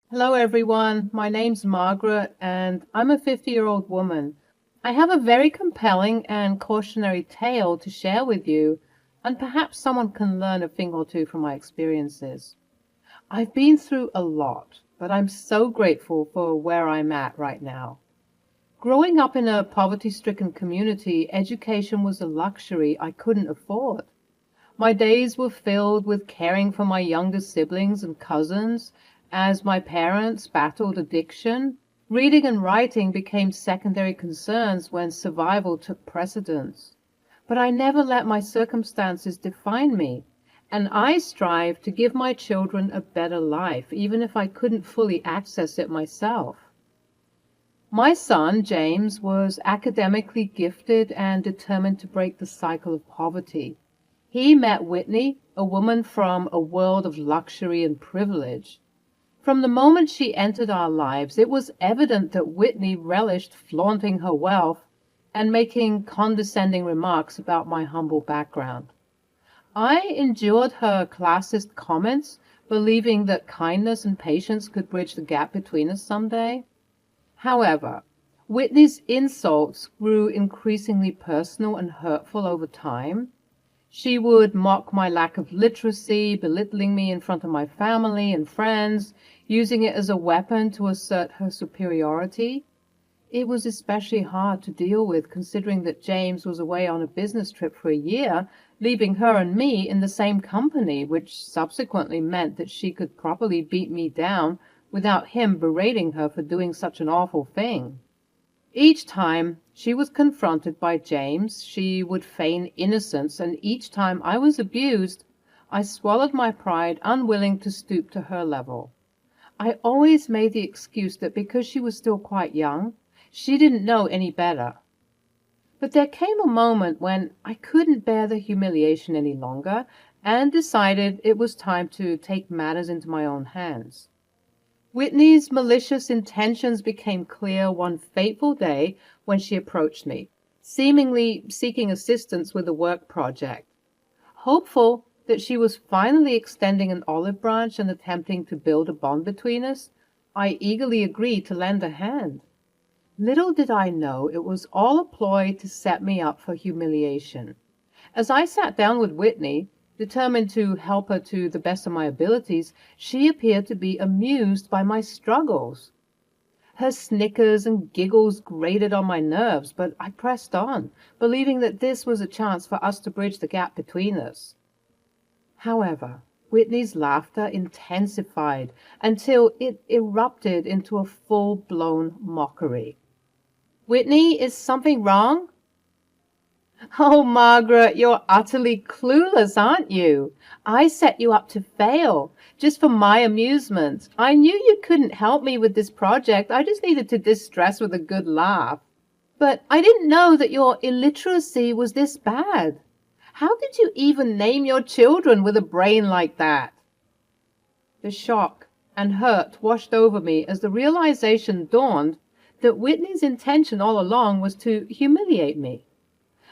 Hello, everyone. My name's Margaret, and I'm a 50-year-old woman. I have a very compelling and cautionary tale to share with you, and perhaps someone can learn a thing or two from my experiences. I've been through a lot, but I'm so grateful for where I'm at right now. Growing up in a poverty-stricken community, education was a luxury I couldn't afford. My days were filled with caring for my younger siblings and cousins as my parents battled addiction. Reading and writing became secondary concerns when survival took precedence. But I never let my circumstances define me, and I strive to give my children a better life, even if I couldn't fully access it myself. My son, James, was academically gifted and determined to break the cycle of poverty. He met Whitney, a woman from a world of luxury and privilege. From the moment she entered our lives, it was evident that Whitney relished flaunting her wealth and making condescending remarks about my humble background. I endured her classist comments, believing that kindness and patience could bridge the gap between us someday. However, Whitney's insults grew increasingly personal and hurtful over time. She would mock my lack of literacy, belittling me in front of my family and friends, using it as a weapon to assert her superiority. It was especially hard to deal with considering that James was away on a business trip for a year, leaving her and me in the same company, which subsequently meant that she could properly beat me down without him berating her for doing such an awful thing. Each time she was confronted by James, she would feign innocence, and each time I was abused, I swallowed my pride, unwilling to stoop to her level. I always made the excuse that because she was still quite young, she didn't know any better. But there came a moment when I couldn't bear the humiliation any longer and decided it was time to take matters into my own hands. Whitney's malicious intentions became clear one fateful day when she approached me, seemingly seeking assistance with a work project. Hopeful that she was finally extending an olive branch and attempting to build a bond between us, I eagerly agreed to lend a hand. Little did I know it was all a ploy to set me up for humiliation. As I sat down with Whitney, determined to help her to the best of my abilities, she appeared to be amused by my struggles. Her snickers and giggles grated on my nerves, but I pressed on, believing that this was a chance for us to bridge the gap between us. However, Whitney's laughter intensified until it erupted into a full-blown mockery. "Whitney, is something wrong?" "Oh, Margaret, you're utterly clueless, aren't you? I set you up to fail, just for my amusement. I knew you couldn't help me with this project. I just needed to distress with a good laugh. But I didn't know that your illiteracy was this bad. How did you even name your children with a brain like that?" The shock and hurt washed over me as the realization dawned that Whitney's intention all along was to humiliate me.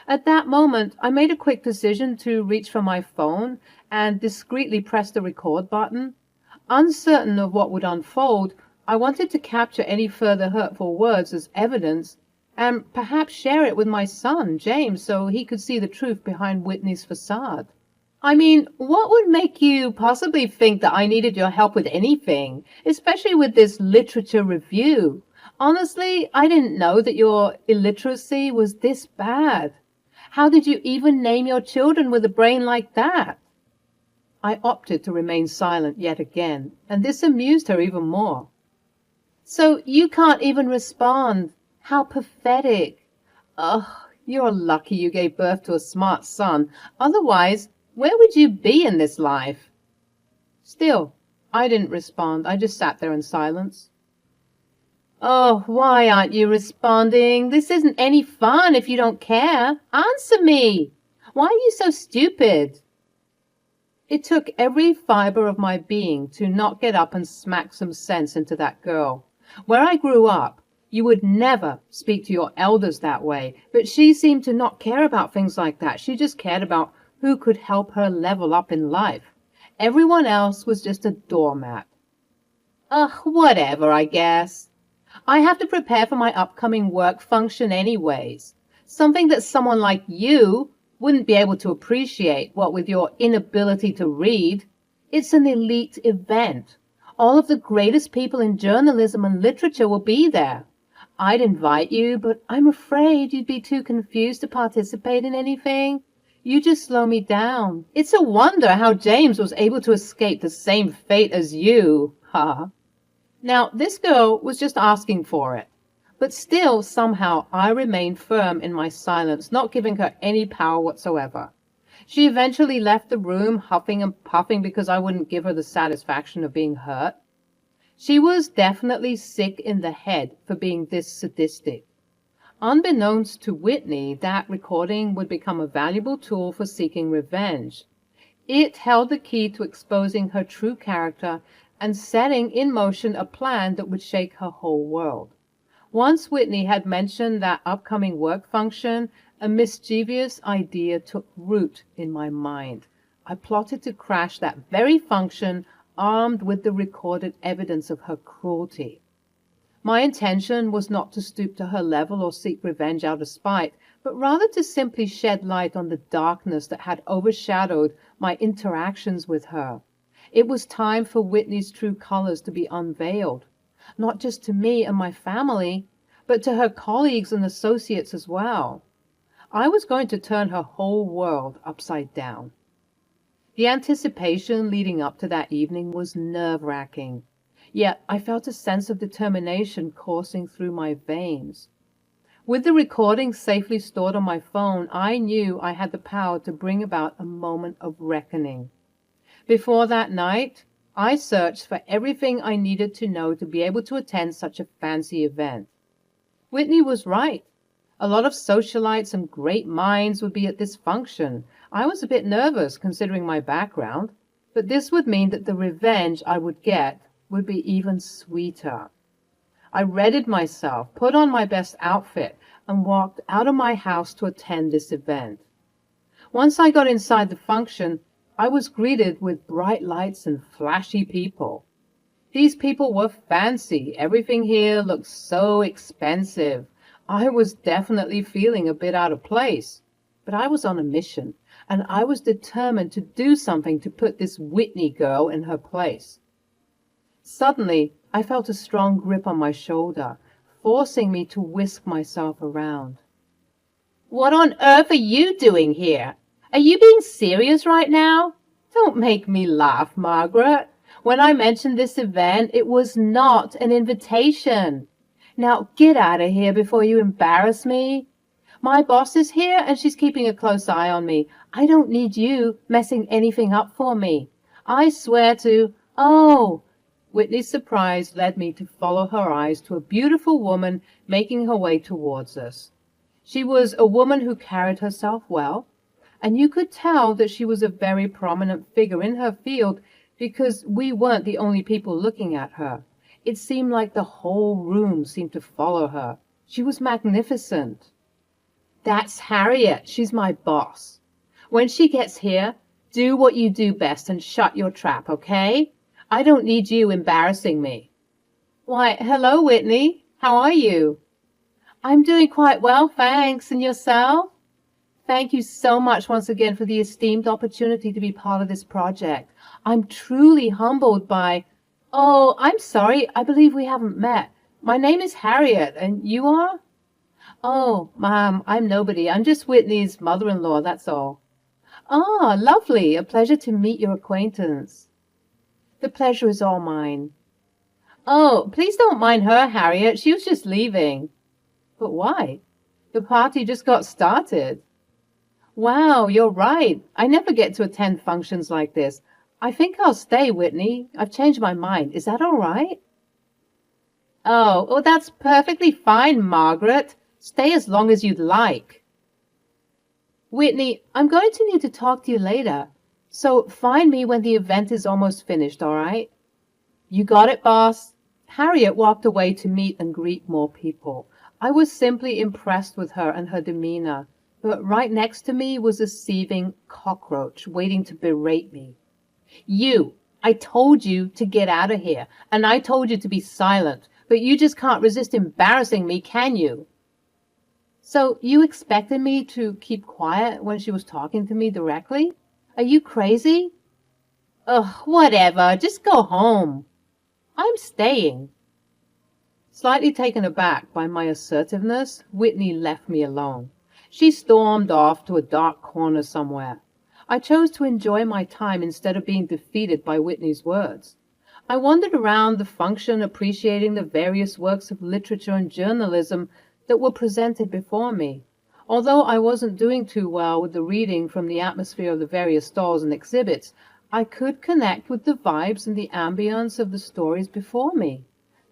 At that moment, I made a quick decision to reach for my phone and discreetly press the record button. Uncertain of what would unfold, I wanted to capture any further hurtful words as evidence and perhaps share it with my son, James, so he could see the truth behind Whitney's facade. I mean, what would make you possibly think that I needed your help with anything, especially with this literature review? Honestly, I didn't know that your illiteracy was this bad. How did you even name your children with a brain like that?" I opted to remain silent yet again, and this amused her even more. "So you can't even respond? How pathetic. Oh, you're lucky you gave birth to a smart son. Otherwise, where would you be in this life?" Still, I didn't respond. I just sat there in silence. "Oh, why aren't you responding? This isn't any fun if you don't care. Answer me. Why are you so stupid?" It took every fiber of my being to not get up and smack some sense into that girl. Where I grew up, you would never speak to your elders that way, but she seemed to not care about things like that. She just cared about who could help her level up in life. Everyone else was just a doormat. Ugh, whatever, I guess. I have to prepare for my upcoming work function anyways. Something that someone like you wouldn't be able to appreciate, what with your inability to read. It's an elite event. All of the greatest people in journalism and literature will be there. I'd invite you, but I'm afraid you'd be too confused to participate in anything. You just slow me down. It's a wonder how James was able to escape the same fate as you. Ha. Now, this girl was just asking for it. But still, somehow, I remained firm in my silence, not giving her any power whatsoever. She eventually left the room, huffing and puffing because I wouldn't give her the satisfaction of being hurt. She was definitely sick in the head for being this sadistic. Unbeknownst to Whitney, that recording would become a valuable tool for seeking revenge. It held the key to exposing her true character and setting in motion a plan that would shake her whole world. Once Whitney had mentioned that upcoming work function, a mischievous idea took root in my mind. I plotted to crash that very function, armed with the recorded evidence of her cruelty. My intention was not to stoop to her level or seek revenge out of spite, but rather to simply shed light on the darkness that had overshadowed my interactions with her. It was time for Whitney's true colors to be unveiled, not just to me and my family, but to her colleagues and associates as well. I was going to turn her whole world upside down. The anticipation leading up to that evening was nerve-wracking, yet I felt a sense of determination coursing through my veins. With the recording safely stored on my phone, I knew I had the power to bring about a moment of reckoning. Before that night, I searched for everything I needed to know to be able to attend such a fancy event. Whitney was right. A lot of socialites and great minds would be at this function. I was a bit nervous considering my background, but this would mean that the revenge I would get would be even sweeter. I readied myself, put on my best outfit, and walked out of my house to attend this event. Once I got inside the function, I was greeted with bright lights and flashy people. These people were fancy. Everything here looked so expensive. I was definitely feeling a bit out of place, but I was on a mission, and I was determined to do something to put this Whitney girl in her place. Suddenly, I felt a strong grip on my shoulder, forcing me to whisk myself around. "What on earth are you doing here? Are you being serious right now? Don't make me laugh, Margaret. When I mentioned this event, it was not an invitation. Now get out of here before you embarrass me. My boss is here and she's keeping a close eye on me. I don't need you messing anything up for me. I swear to—" "Oh!" Whitney's surprise led me to follow her eyes to a beautiful woman making her way towards us. She was a woman who carried herself well, and you could tell that she was a very prominent figure in her field because we weren't the only people looking at her. It seemed like the whole room seemed to follow her. She was magnificent. "That's Harriet. She's my boss. When she gets here, do what you do best and shut your trap, okay? I don't need you embarrassing me." "Why, hello, Whitney. How are you?" "I'm doing quite well, thanks. And yourself?" "Thank you so much once again for the esteemed opportunity to be part of this project. I'm truly humbled by—" "Oh, I'm sorry. I believe we haven't met. My name is Harriet, and you are?" "Oh, ma'am, I'm nobody. I'm just Whitney's mother-in-law, that's all." "Ah, lovely. A pleasure to meet your acquaintance." "The pleasure is all mine." "Oh, please don't mind her, Harriet. She was just leaving." "But why? The party just got started." "Wow, you're right. I never get to attend functions like this. I think I'll stay, Whitney. I've changed my mind. Is that all right?" Oh, that's perfectly fine, Margaret. Stay as long as you'd like." "Whitney, I'm going to need to talk to you later. So find me when the event is almost finished, all right?" "You got it, boss." Harriet walked away to meet and greet more people. I was simply impressed with her and her demeanor, but right next to me was a seething cockroach waiting to berate me. "You, I told you to get out of here, and I told you to be silent, but you just can't resist embarrassing me, can you? So you expected me to keep quiet when she was talking to me directly? Are you crazy? Ugh, whatever, just go home. I'm staying. Slightly taken aback by my assertiveness, Whitney left me alone. She stormed off to a dark corner somewhere. I chose to enjoy my time instead of being defeated by Whitney's words. I wandered around the function, appreciating the various works of literature and journalism that were presented before me. Although I wasn't doing too well with the reading from the atmosphere of the various stalls and exhibits, I could connect with the vibes and the ambience of the stories before me.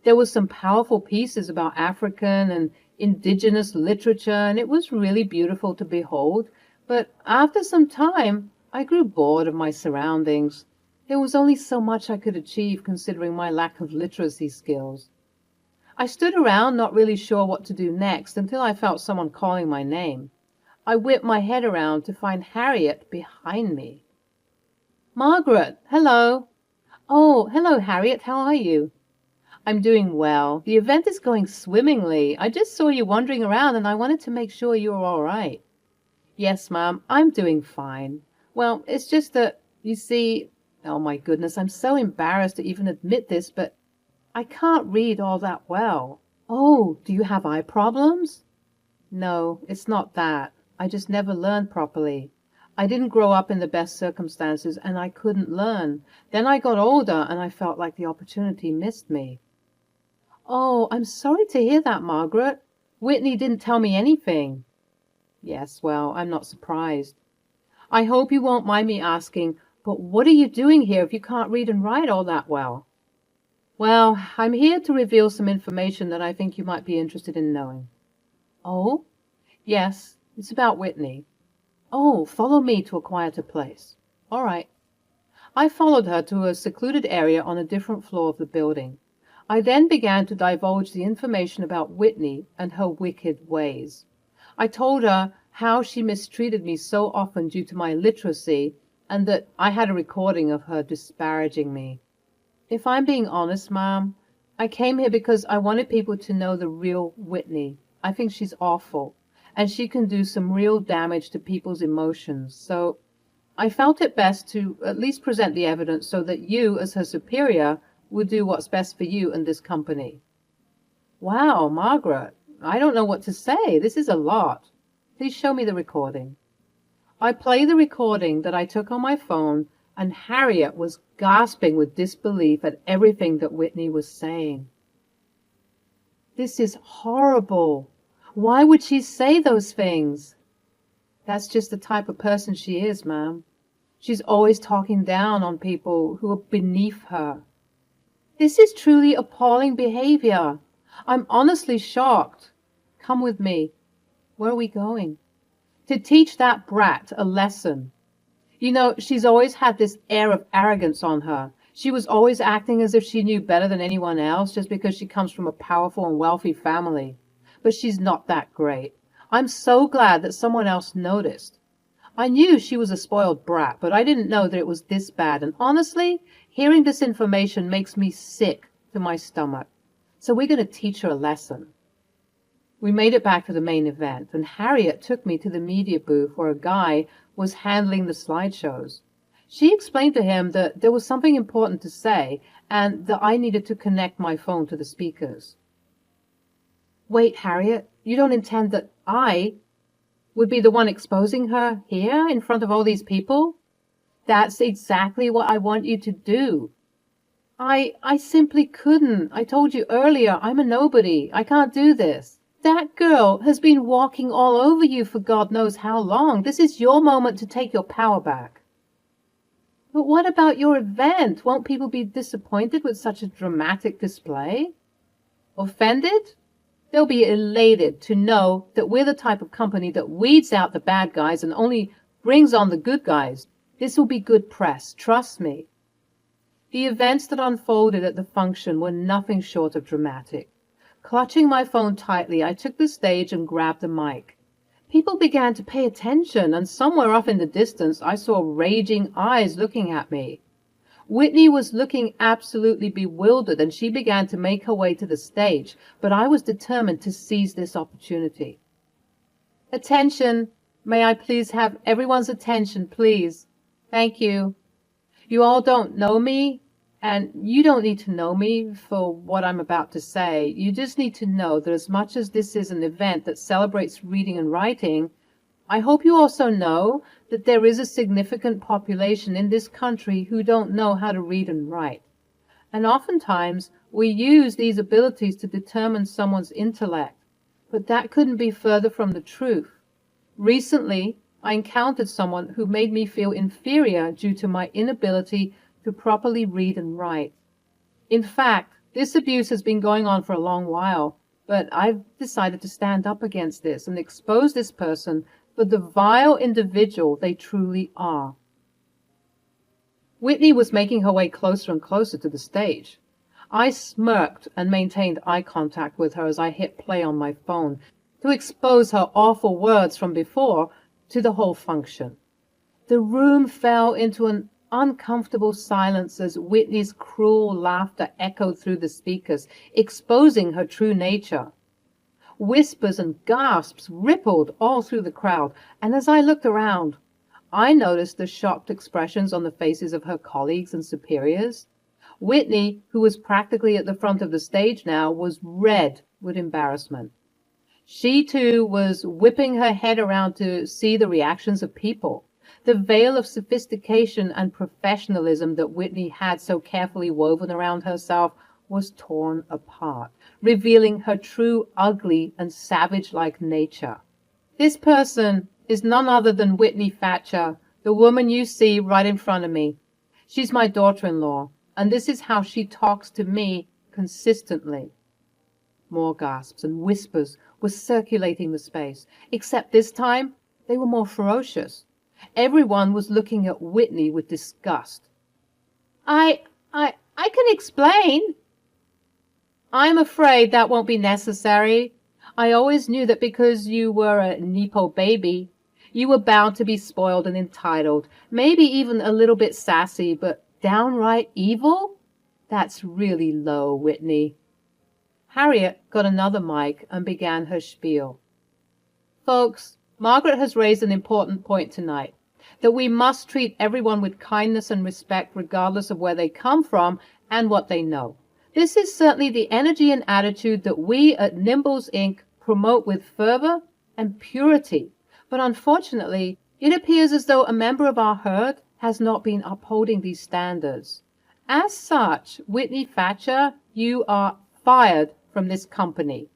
There were some powerful pieces about African and indigenous literature, and it was really beautiful to behold. But after some time, I grew bored of my surroundings. There was only so much I could achieve considering my lack of literacy skills. I stood around not really sure what to do next until I felt someone calling my name. I whipped my head around to find Harriet behind me. Margaret, hello. Oh, hello, Harriet. How are you? I'm doing well. The event is going swimmingly. I just saw you wandering around and I wanted to make sure you were all right. Yes, Mom, I'm doing fine. Well, it's just that, you see, oh my goodness, I'm so embarrassed to even admit this, but I can't read all that well. Oh, do you have eye problems? No, it's not that. I just never learned properly. I didn't grow up in the best circumstances and I couldn't learn. Then I got older and I felt like the opportunity missed me. Oh, I'm sorry to hear that, Margaret. Whitney didn't tell me anything. Yes, well, I'm not surprised. I hope you won't mind me asking, but what are you doing here if you can't read and write all that well? Well, I'm here to reveal some information that I think you might be interested in knowing. Oh? Yes, it's about Whitney. Oh, follow me to a quieter place. All right. I followed her to a secluded area on a different floor of the building. I then began to divulge the information about Whitney and her wicked ways. I told her how she mistreated me so often due to my illiteracy, and that I had a recording of her disparaging me. If I'm being honest, Mom, I came here because I wanted people to know the real Whitney. I think she's awful, and she can do some real damage to people's emotions. So I felt it best to at least present the evidence so that you, as her superior, would do what's best for you and this company. Wow, Margaret, I don't know what to say. This is a lot. Please show me the recording. I played the recording that I took on my phone, and Harriet was gasping with disbelief at everything that Whitney was saying. This is horrible. Why would she say those things? That's just the type of person she is, ma'am. She's always talking down on people who are beneath her. This is truly appalling behavior. I'm honestly shocked. Come with me. Where are we going? To teach that brat a lesson. You know, she's always had this air of arrogance on her. She was always acting as if she knew better than anyone else just because she comes from a powerful and wealthy family. But she's not that great. I'm so glad that someone else noticed. I knew she was a spoiled brat, but I didn't know that it was this bad. And honestly, hearing this information makes me sick to my stomach. So we're going to teach her a lesson. We made it back to the main event, and Harriet took me to the media booth where a guy was handling the slideshows. She explained to him that there was something important to say, and that I needed to connect my phone to the speakers. Wait, Harriet, you don't intend that I would be the one exposing her here in front of all these people? That's exactly what I want you to do. I simply couldn't. I told you earlier, I'm a nobody. I can't do this. That girl has been walking all over you for God knows how long. This is your moment to take your power back. But what about your event? Won't people be disappointed with such a dramatic display? Offended? They'll be elated to know that we're the type of company that weeds out the bad guys and only brings on the good guys. This will be good press, trust me. The events that unfolded at the function were nothing short of dramatic. Clutching my phone tightly, I took the stage and grabbed the mic. People began to pay attention, and somewhere off in the distance I saw raging eyes looking at me. Whitney was looking absolutely bewildered, and she began to make her way to the stage, but I was determined to seize this opportunity. Attention! May I please have everyone's attention, please? Thank you. You all don't know me, and you don't need to know me for what I'm about to say. You just need to know that as much as this is an event that celebrates reading and writing, I hope you also know that there is a significant population in this country who don't know how to read and write. And oftentimes we use these abilities to determine someone's intellect, but that couldn't be further from the truth. Recently, I encountered someone who made me feel inferior due to my inability to properly read and write. In fact, this abuse has been going on for a long while, but I've decided to stand up against this and expose this person for the vile individual they truly are. Whitney was making her way closer and closer to the stage. I smirked and maintained eye contact with her as I hit play on my phone to expose her awful words from before to the whole function. The room fell into an uncomfortable silence as Whitney's cruel laughter echoed through the speakers, exposing her true nature. Whispers and gasps rippled all through the crowd, and as I looked around, I noticed the shocked expressions on the faces of her colleagues and superiors. Whitney, who was practically at the front of the stage now, was red with embarrassment. She, too, was whipping her head around to see the reactions of people. The veil of sophistication and professionalism that Whitney had so carefully woven around herself was torn apart, revealing her true ugly and savage-like nature. This person is none other than Whitney Thatcher, the woman you see right in front of me. She's my daughter-in-law, and this is how she talks to me consistently. More gasps and whispers were circulating the space, except this time they were more ferocious. Everyone was looking at Whitney with disgust. I can explain. I'm afraid that won't be necessary. I always knew that because you were a Nepo baby, you were bound to be spoiled and entitled, maybe even a little bit sassy, but downright evil? That's really low, Whitney. Harriet got another mic and began her spiel. Folks, Margaret has raised an important point tonight, that we must treat everyone with kindness and respect regardless of where they come from and what they know. This is certainly the energy and attitude that we at Nimbles Inc. promote with fervor and purity. But unfortunately, it appears as though a member of our herd has not been upholding these standards. As such, Whitney Thatcher, you are fired from this company.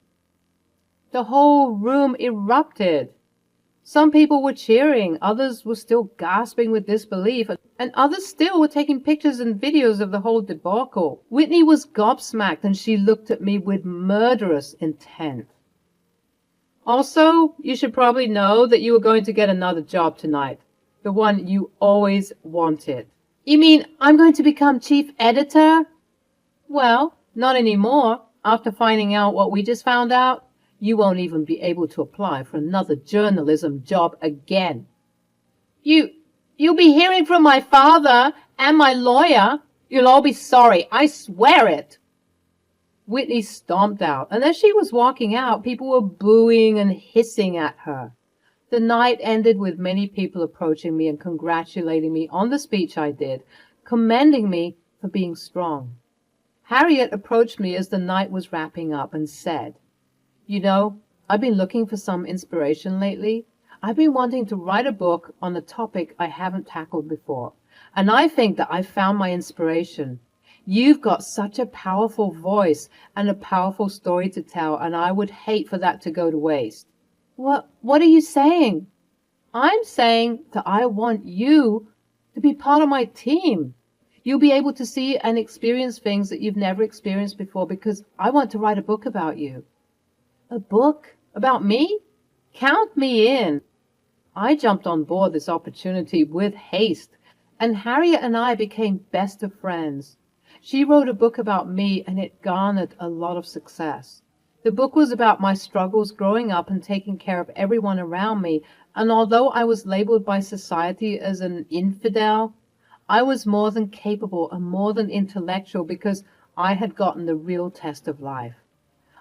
The whole room erupted. Some people were cheering, others were still gasping with disbelief, and others still were taking pictures and videos of the whole debacle. Whitney was gobsmacked, and she looked at me with murderous intent. Also, you should probably know that you are going to get another job tonight, the one you always wanted. You mean I'm going to become chief editor? Well, not anymore. After finding out what we just found out, you won't even be able to apply for another journalism job again. You'll be hearing from my father and my lawyer. You'll all be sorry. I swear it. Whitney stomped out, and as she was walking out, people were booing and hissing at her. The night ended with many people approaching me and congratulating me on the speech I did, commending me for being strong. Harriet approached me as the night was wrapping up and said, You know, I've been looking for some inspiration lately. I've been wanting to write a book on a topic I haven't tackled before, and I think that I've found my inspiration. You've got such a powerful voice and a powerful story to tell, and I would hate for that to go to waste. What are you saying? I'm saying that I want you to be part of my team. You'll be able to see and experience things that you've never experienced before because I want to write a book about you. A book? About me? Count me in. I jumped on board this opportunity with haste, and Harriet and I became best of friends. She wrote a book about me, and it garnered a lot of success. The book was about my struggles growing up and taking care of everyone around me, and although I was labeled by society as an infidel, I was more than capable and more than intellectual because I had gotten the real test of life.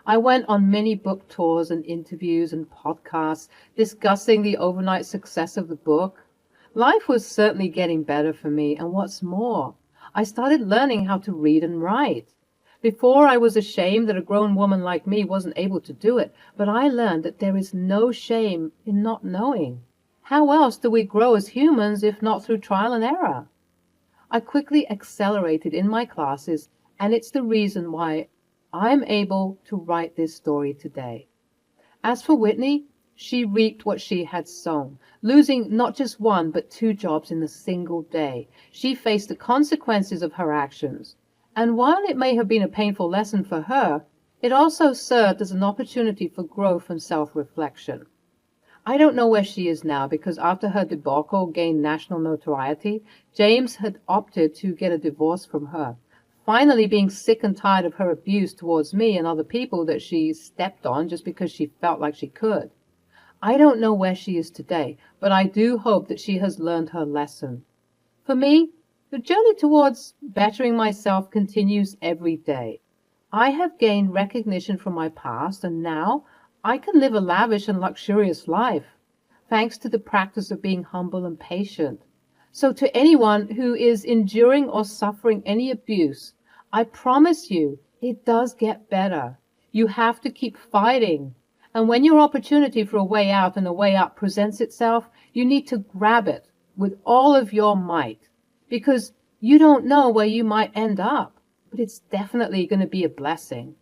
I went on many book tours and interviews and podcasts discussing the overnight success of the book. Life was certainly getting better for me, and what's more, I started learning how to read and write. Before, I was ashamed that a grown woman like me wasn't able to do it, but I learned that there is no shame in not knowing. How else do we grow as humans if not through trial and error? I quickly accelerated in my classes, and it's the reason why I'm able to write this story today. As for Whitney, she reaped what she had sown, losing not just one but two jobs in a single day. She faced the consequences of her actions, and while it may have been a painful lesson for her, it also served as an opportunity for growth and self-reflection. I don't know where she is now because after her debacle gained national notoriety, James had opted to get a divorce from her, finally being sick and tired of her abuse towards me and other people that she stepped on just because she felt like she could. I don't know where she is today, but I do hope that she has learned her lesson. For me, the journey towards bettering myself continues every day. I have gained recognition from my past, and now I can live a lavish and luxurious life, thanks to the practice of being humble and patient. So to anyone who is enduring or suffering any abuse, I promise you, it does get better. You have to keep fighting. And when your opportunity for a way out and a way up presents itself, you need to grab it with all of your might. Because you don't know where you might end up, but it's definitely going to be a blessing.